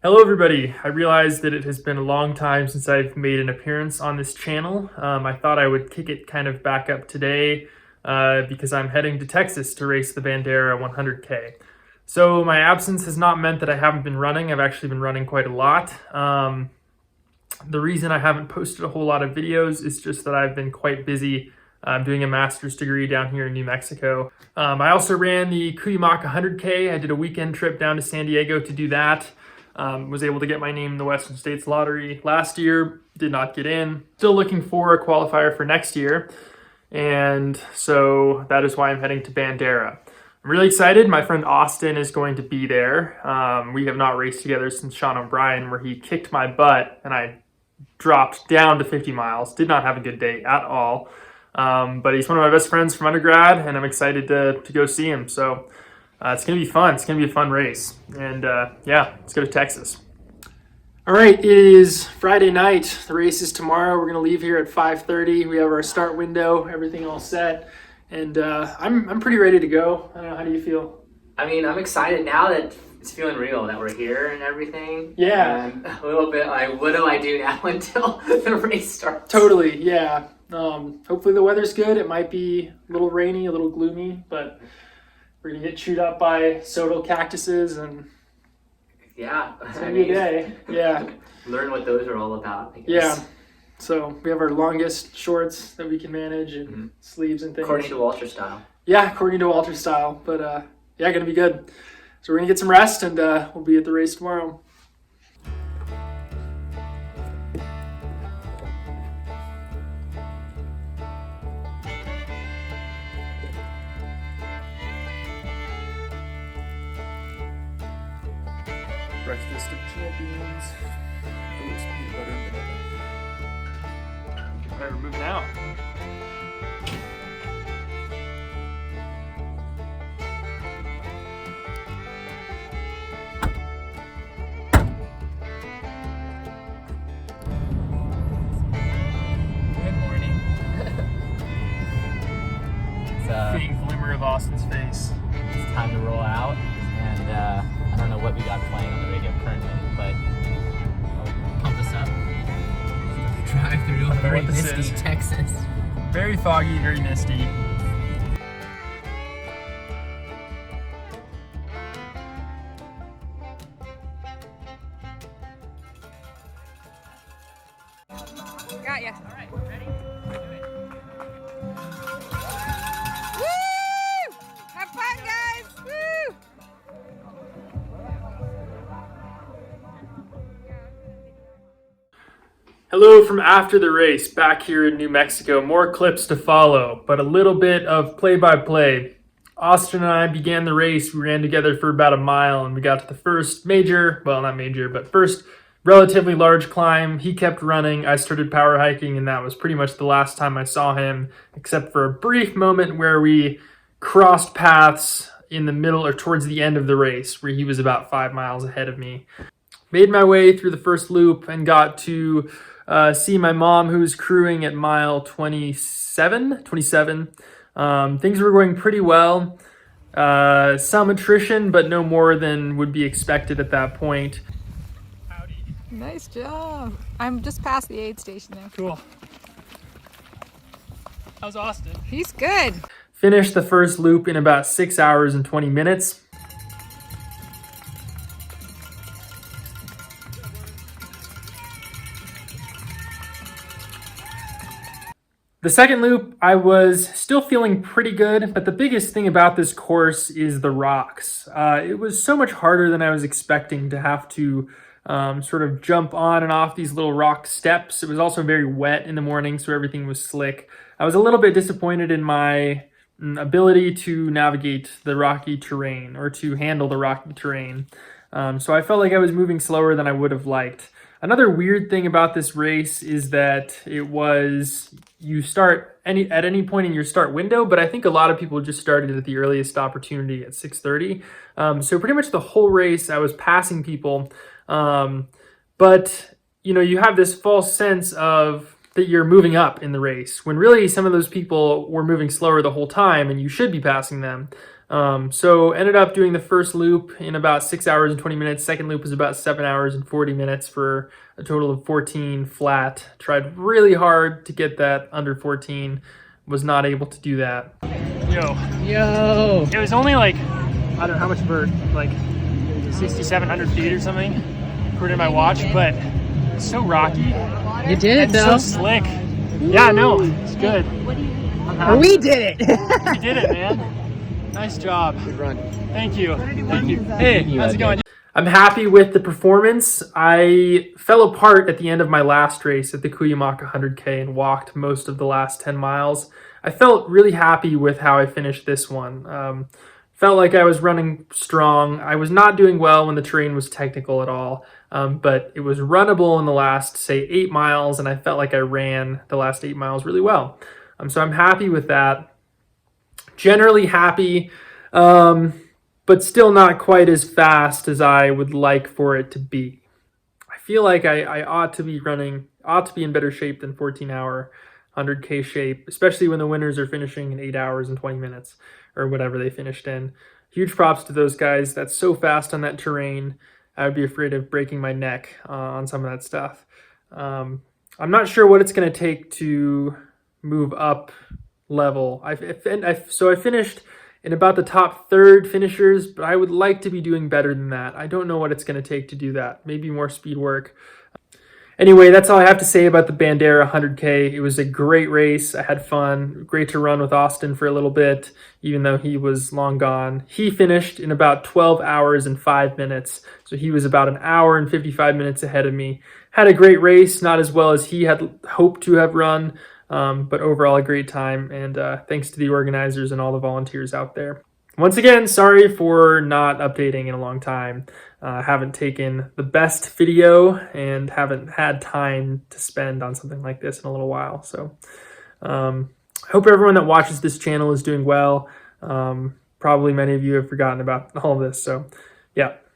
Hello everybody! I realized that it has been a long time since I've made an appearance on this channel. I thought I would kick it kind of back up today because I'm heading to Texas to race the Bandera 100K. So my absence has not meant that I haven't been running. I've actually been running quite a lot. The reason I haven't posted a whole lot of videos is just that I've been quite busy doing a master's degree down here in New Mexico. I also ran the Cuyamaca 100K. I did a weekend trip down to San Diego to do that. Was able to get my name in the Western States Lottery last year, did not get in. Still looking for a qualifier for next year, and so that is why I'm heading to Bandera. I'm really excited. My friend Austin is going to be there. We have not raced together since Sean O'Brien, where he kicked my butt and I dropped down to 50 miles. Did not have a good day at all, but he's one of my best friends from undergrad, and I'm excited to go see him. So it's going to be fun. It's going to be a fun race. And yeah, let's go to Texas. All right, it is Friday night. The race is tomorrow. We're going to leave here at 5:30. We have our start window, everything all set. And I'm pretty ready to go. I don't know, how do you feel? I mean, I'm excited now that it's feeling real, that we're here and everything. Yeah. And a little bit like, what do I do now until the race starts? Totally, yeah. Hopefully the weather's good. It might be a little rainy, a little gloomy, but we're gonna get chewed up by sodal cactuses, and yeah, it's gonna be a day. Yeah. Learn what those are all about, I guess. Yeah. So we have our longest shorts that we can manage, and sleeves and things. According to Walter style. Yeah, according to Walter style. But yeah, gonna be good. So we're gonna get some rest, and we'll be at the race tomorrow. Breakfast of champions. Oh, it's peanut butter and vanilla. All right, we're moving out. Good morning. It's Fitting glimmer of Austin's face. it's time to roll out, and I don't know what we got playing on the radio currently, but pump us up. Drive through know very what this misty is. Texas. Very foggy, very misty. Got ya. All right, ready? Do it. Woo! Have fun, guys! Woo! Hello from after the race, back here in New Mexico. More clips to follow, but a little bit of play-by-play. Austin and I began the race. We ran together for about a mile, and we got to the first major, well, not major, but first relatively large climb. He kept running. I started power hiking, and that was pretty much the last time I saw him, except for a brief moment where we crossed paths in the middle or towards the end of the race, where he was about 5 miles ahead of me. Made my way through the first loop and got to see my mom, who was crewing at mile 27. Things were going pretty well. Some attrition, but no more than would be expected at that point. Howdy. Nice job. I'm just past the aid station now. Cool. How's Austin? He's good. Finished the first loop in about 6 hours and 20 minutes. The second loop, I was still feeling pretty good, but the biggest thing about this course is the rocks. It was so much harder than I was expecting to have to sort of jump on and off these little rock steps. It was also very wet in the morning, so everything was slick. I was a little bit disappointed in my ability to navigate the rocky terrain, or to handle the rocky terrain. So I felt like I was moving slower than I would have liked. Another weird thing about this race is that you start at any point in your start window, but I think a lot of people just started at the earliest opportunity at 6:30. So pretty much the whole race I was passing people, but you have this false sense of that you're moving up in the race, when really some of those people were moving slower the whole time and you should be passing them. So ended up doing the first loop in about 6 hours and 20 minutes. Second loop was about 7 hours and 40 minutes for a total of 14 flat. Tried really hard to get that under 14. Was not able to do that. Yo! It was only like, I don't know how much vert, like 6,700 feet or something, according to my watch, but it's so rocky. You did it, though. So slick. Yeah, no, it's good. We did it! You did it, man. Nice job. Good run. Thank you. Thank you. Hey, how's it going? I'm happy with the performance. I fell apart at the end of my last race at the Cuyamaca 100K and walked most of the last 10 miles. I felt really happy with how I finished this one. Felt like I was running strong. I was not doing well when the terrain was technical at all, but it was runnable in the last, say, 8 miles, and I felt like I ran the last 8 miles really well. So I'm happy with that. Generally happy, but still not quite as fast as I would like for it to be. I feel like I ought to be in better shape than 14-hour 100K shape, especially when the winners are finishing in 8 hours and 20 minutes or whatever they finished in. Huge props to those guys. That's so fast on that terrain. I would be afraid of breaking my neck on some of that stuff. I'm not sure what it's going to take to move up level. So I finished in about the top third finishers, but I would like to be doing better than that. I don't know what it's going to take to do that. Maybe more speed work. Anyway, that's all I have to say about the Bandera 100K. It was a great race. I had fun. Great to run with Austin for a little bit, even though he was long gone. He finished in about 12 hours and 5 minutes. So he was about an hour and 55 minutes ahead of me. Had a great race, not as well as he had hoped to have run, but overall a great time. And thanks to the organizers and all the volunteers out there. Once again, sorry for not updating in a long time. Haven't taken the best video and haven't had time to spend on something like this in a little while. So I hope everyone that watches this channel is doing well. Probably many of you have forgotten about all of this. So yeah,